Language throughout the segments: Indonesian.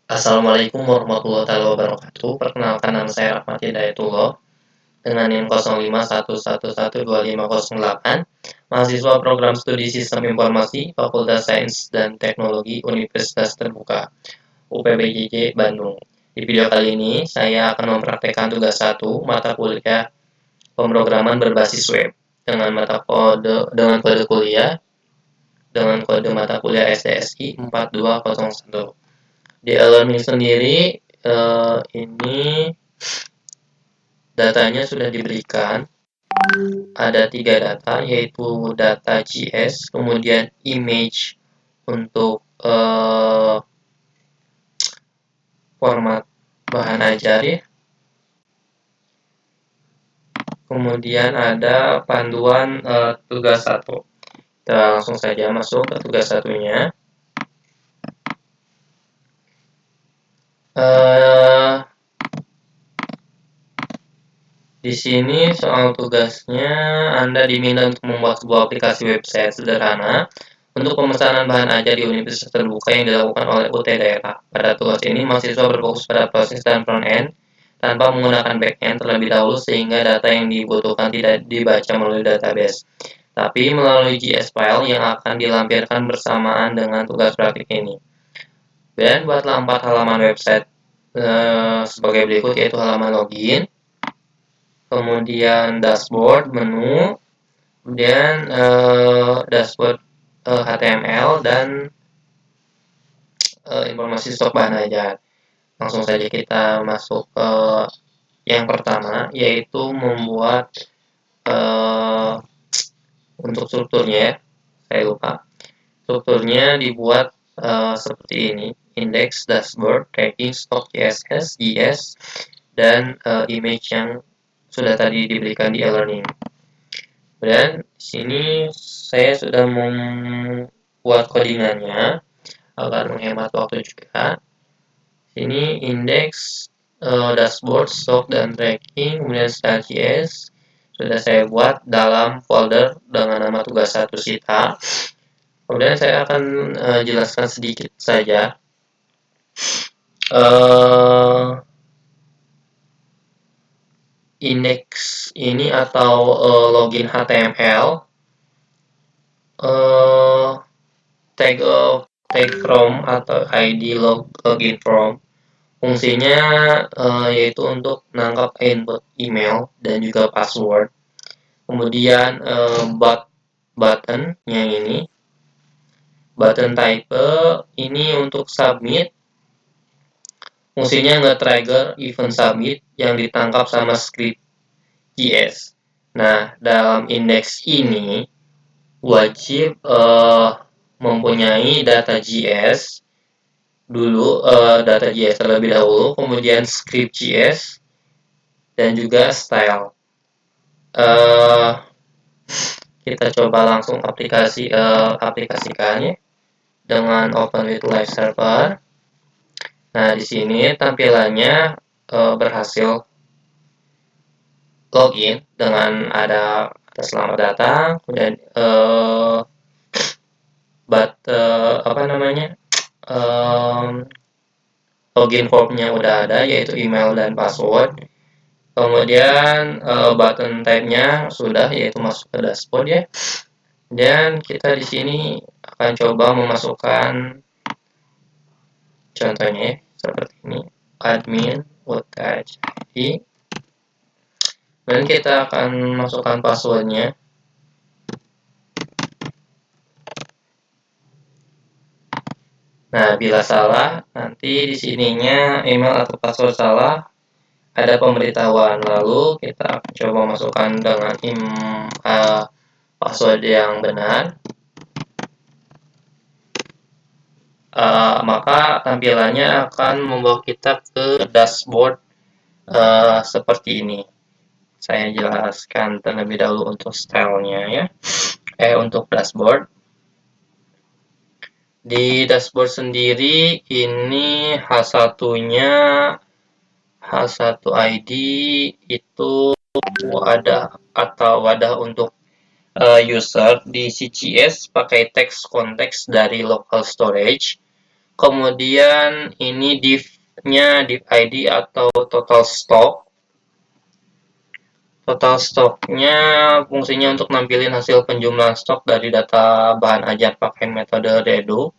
Assalamualaikum warahmatullahi wabarakatuh. Perkenalkan, nama saya Rahmat Hidayatullah dengan NIM 0511112508, mahasiswa program studi Sistem Informasi Fakultas Sains dan Teknologi Universitas Terbuka UPBJJ Bandung. Di video kali ini saya akan mempraktekkan tugas 1 mata kuliah pemrograman berbasis web dengan kode kuliah dengan kode mata kuliah STSI 4201. Di e-learning sendiri ini datanya sudah diberikan. Ada 3 data, yaitu data JS, kemudian image untuk format bahan ajar ya. Kemudian ada panduan tugas 1. Kita langsung saja masuk ke tugas satunya. Di sini soal tugasnya Anda diminta untuk membuat sebuah aplikasi website sederhana untuk pemesanan bahan ajar di universitas terbuka yang dilakukan oleh UT daerah. Pada tugas ini, mahasiswa berfokus pada proses dan front-end tanpa menggunakan back-end terlebih dahulu sehingga data yang dibutuhkan tidak dibaca melalui database, tapi melalui JS file yang akan dilampirkan bersamaan dengan tugas praktik ini. Dan buatlah 4 halaman website sebagai berikut, yaitu halaman login, kemudian dashboard, menu, kemudian dashboard HTML, dan informasi stok bahan ajar. Langsung saja kita masuk ke yang pertama, yaitu membuat untuk strukturnya ya. Saya lupa. Strukturnya dibuat seperti ini: index, dashboard, tracking, stock, CSS, JS, dan image yang sudah tadi diberikan di e-learning. Dan di sini saya sudah membuat codingannya agar menghemat waktu juga. Sini index, dashboard, stock, dan tracking, kemudian style.js sudah saya buat dalam folder dengan nama tugas 1 Sita. Kemudian saya akan jelaskan sedikit saja. Index ini atau login HTML, tag from atau ID login from, fungsinya yaitu untuk menangkap input email dan juga password. Kemudian button yang ini, button type ini untuk submit, fungsinya nge-trigger event submit yang ditangkap sama script JS. Nah, dalam indeks ini wajib mempunyai data JS dulu, data JS terlebih dahulu, kemudian script JS, dan juga style. Kita coba langsung aplikasikannya dengan Open with Live Server. Nah, di sini tampilannya berhasil login dengan ada selamat datang, kemudian login formnya udah ada, yaitu email dan password. Kemudian button type-nya sudah, yaitu masuk ke dashboard ya. Dan kita di sini akan coba memasukkan contohnya seperti ini, admin .id, dan kita akan masukkan passwordnya. Nah, bila salah, nanti di sininya email atau password salah, ada pemberitahuan. Lalu kita akan coba masukkan dengan password yang benar. Maka tampilannya akan membawa kita ke dashboard seperti ini. Saya jelaskan terlebih dahulu untuk stylenya ya. Untuk dashboard. Di dashboard sendiri ini H1-nya, H1 ID itu ada atau wadah untuk user di CCS pakai text konteks dari local storage. Kemudian ini div-nya div ID atau total stock. Total stoknya fungsinya untuk nampilin hasil penjumlahan stok dari data bahan ajar pakai metode reduc.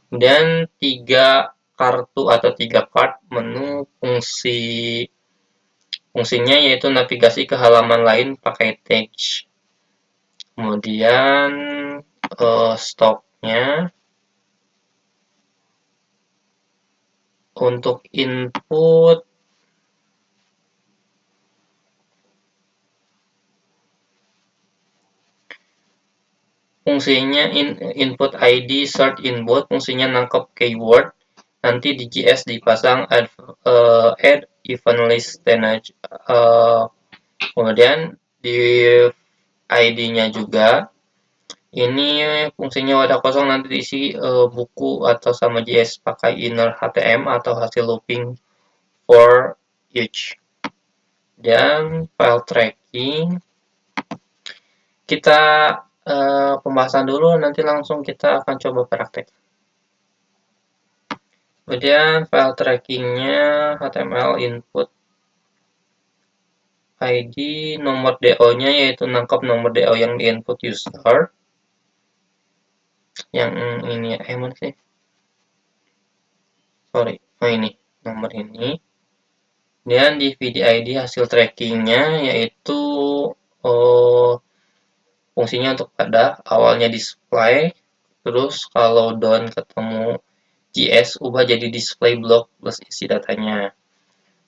Kemudian 3 kartu atau 3 card menu fungsinya yaitu navigasi ke halaman lain pakai text. Kemudian stoknya untuk input fungsinya input ID search input, fungsinya nangkep keyword. Nanti di JS dipasang add event list teenage. Kemudian di ID-nya juga ini fungsinya wadah kosong, nanti diisi buku atau sama JS pakai inner HTM atau hasil looping for each. Dan file tracking kita pembahasan dulu, nanti langsung kita akan coba praktek. Kemudian file trackingnya HTML input ID, nomor DO-nya yaitu nangkep nomor DO yang di input user. Yang ini mana sih? Sorry, ini nomor ini. Dan di VDID hasil trackingnya yaitu fungsinya untuk pada awalnya display, terus kalau down ketemu JS ubah jadi display block plus isi datanya.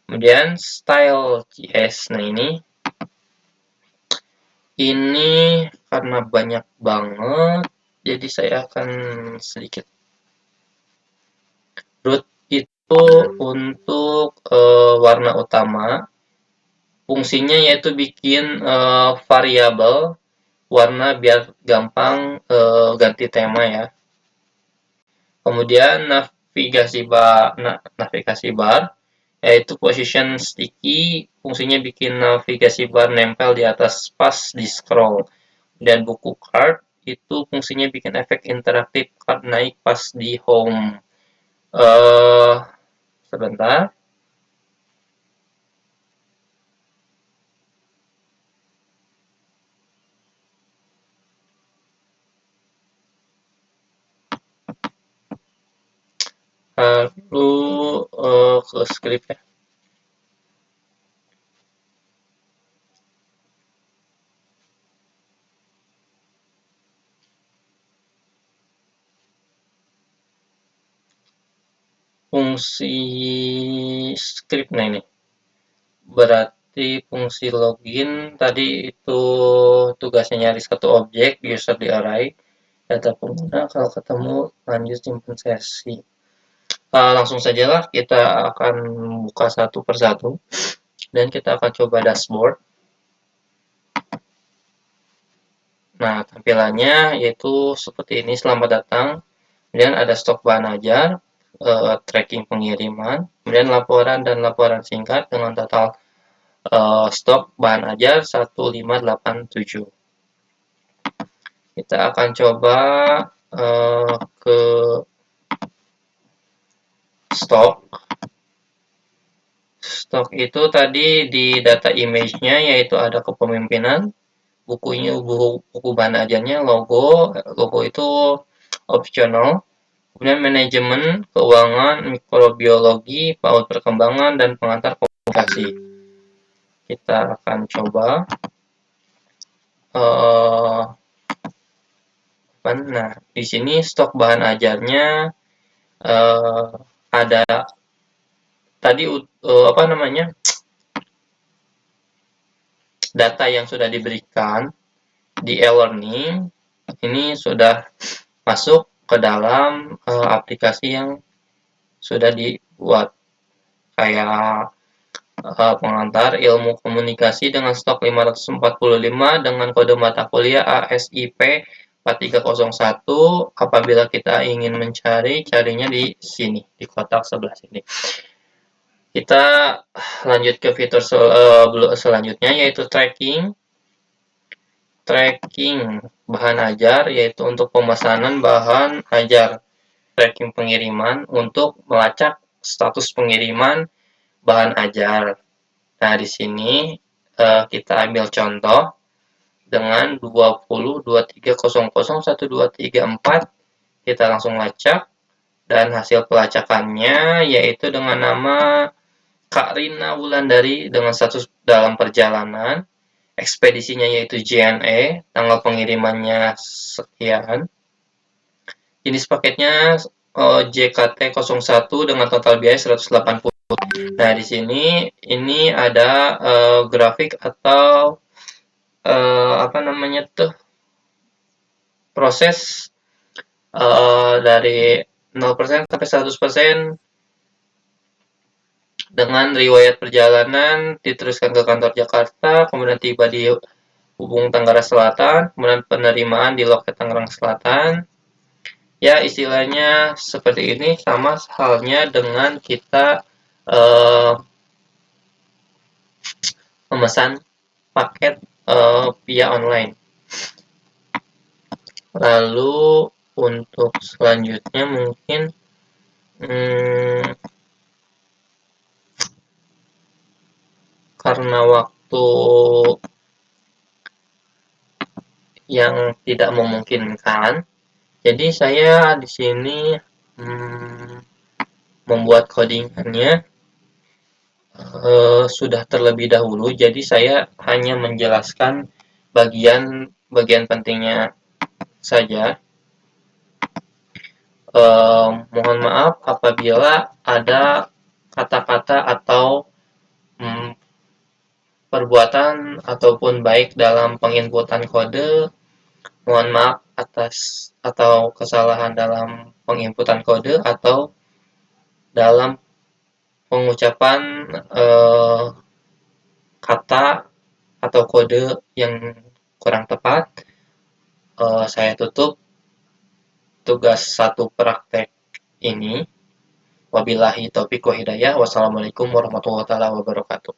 Kemudian style JS, nah ini karena banyak banget, jadi saya akan sedikit. Root itu untuk warna utama, fungsinya yaitu bikin variabel warna biar gampang ganti tema ya. Kemudian navigasi bar yaitu position sticky, fungsinya bikin navigasi bar nempel di atas pas di scroll. Dan buku card itu fungsinya bikin efek interaktif card naik pas di home. Sebentar. Lalu ke script ya. Fungsi script, nah ini berarti fungsi login tadi itu tugasnya nyari satu objek user di array data pengguna, kalau ketemu lanjut simpan sesi. Langsung sajalah kita akan buka satu persatu dan kita akan coba dashboard. Nah, tampilannya yaitu seperti ini, selamat datang. Kemudian ada stok bahan ajar, tracking pengiriman, kemudian laporan dan laporan singkat dengan total stok bahan ajar 1587. Kita akan coba ke stok. Stok itu tadi di data image-nya yaitu ada kepemimpinan, bukunya buku bahan ajarnya, logo itu optional. Kemudian manajemen, keuangan, mikrobiologi, PAUD perkembangan, dan pengantar komunikasi. Kita akan coba. Nah, di sini stok bahan ajarnya ada tadi data yang sudah diberikan di e-learning ini sudah masuk ke dalam aplikasi yang sudah dibuat, kayak pengantar ilmu komunikasi dengan stok 545 dengan kode mata kuliah ASIP 4301. Apabila kita ingin mencari, carinya di sini, di kotak sebelah sini. Kita lanjut ke fitur selanjutnya yaitu tracking. Tracking bahan ajar yaitu untuk pemesanan bahan ajar. tracking pengiriman untuk melacak status pengiriman bahan ajar. Nah, di sini kita ambil contoh dengan 2023001234, kita langsung lacak, dan hasil pelacakannya yaitu dengan nama Kak Rina Wulandari dengan status dalam perjalanan, ekspedisinya yaitu JNE, tanggal pengirimannya sekian, jenis paketnya JKT01 dengan total biaya 180. Nah, di sini ini ada grafik atau apa namanya tuh, proses dari 0% sampai 100% dengan riwayat perjalanan diteruskan ke kantor Jakarta, kemudian tiba di Hubung Tenggara Selatan, kemudian penerimaan di loket Tangerang Selatan. Ya, istilahnya seperti ini, sama halnya dengan kita memesan paket via online. Lalu untuk selanjutnya mungkin karena waktu yang tidak memungkinkan, jadi saya di sini membuat codingannya sudah terlebih dahulu. Jadi saya hanya menjelaskan bagian pentingnya saja. Mohon maaf apabila ada kata-kata atau perbuatan ataupun baik dalam penginputan kode. Mohon maaf atas atau kesalahan dalam penginputan kode atau dalam pengucapan kata atau kode yang kurang tepat. Saya tutup tugas satu praktek ini. Wabillahi taufiq wa hidayah. Wassalamualaikum warahmatullahi wabarakatuh.